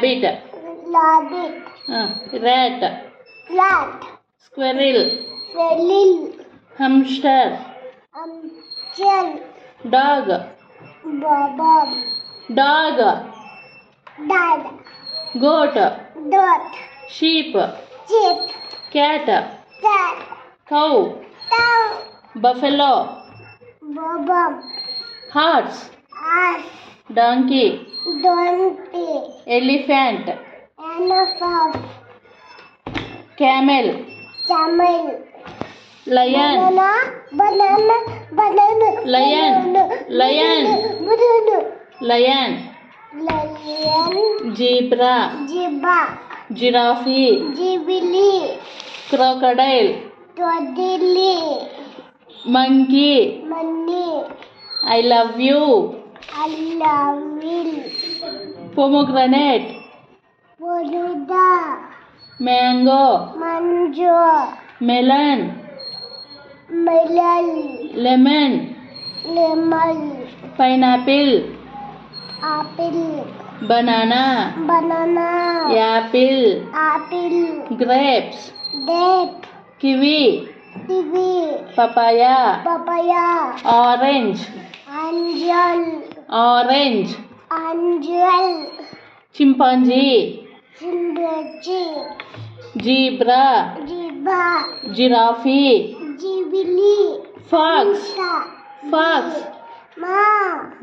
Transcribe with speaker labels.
Speaker 1: rabbit,
Speaker 2: rabbit,
Speaker 1: rat,
Speaker 2: rat,
Speaker 1: squirrel,
Speaker 2: squirrel,
Speaker 1: hamster,
Speaker 2: chill,
Speaker 1: dog,
Speaker 2: bob,
Speaker 1: dog,
Speaker 2: dad,
Speaker 1: goat,
Speaker 2: dot,
Speaker 1: sheep,
Speaker 2: sheep,
Speaker 1: cat,
Speaker 2: cat,
Speaker 1: cow,
Speaker 2: cow,
Speaker 1: buffalo,
Speaker 2: bob,
Speaker 1: horse,
Speaker 2: ass,
Speaker 1: donkey,
Speaker 2: donkey,
Speaker 1: elephant,
Speaker 2: elephant,
Speaker 1: camel,
Speaker 2: camel,
Speaker 1: lion,
Speaker 2: banana,
Speaker 1: lion, lion,
Speaker 2: banana,
Speaker 1: lion,
Speaker 2: lion,
Speaker 1: zebra,
Speaker 2: zebra,
Speaker 1: giraffe,
Speaker 2: jubilee,
Speaker 1: crocodile,
Speaker 2: crocodile,
Speaker 1: monkey,
Speaker 2: money,
Speaker 1: I love you,
Speaker 2: I love you,
Speaker 1: pomegranate,
Speaker 2: Florida,
Speaker 1: mango,
Speaker 2: mango,
Speaker 1: melon,
Speaker 2: melon,
Speaker 1: lemon,
Speaker 2: lemon,
Speaker 1: pineapple,
Speaker 2: apple,
Speaker 1: banana,
Speaker 2: banana,
Speaker 1: apple,
Speaker 2: apple,
Speaker 1: grapes,
Speaker 2: grape,
Speaker 1: kiwi,
Speaker 2: kiwi,
Speaker 1: papaya,
Speaker 2: papaya,
Speaker 1: orange,
Speaker 2: angel,
Speaker 1: orange,
Speaker 2: angel,
Speaker 1: chimpanzee,
Speaker 2: chimpanzee,
Speaker 1: zebra,
Speaker 2: zebra,
Speaker 1: giraffe,
Speaker 2: jubilee,
Speaker 1: fox,
Speaker 2: Anta,
Speaker 1: fox,
Speaker 2: ma.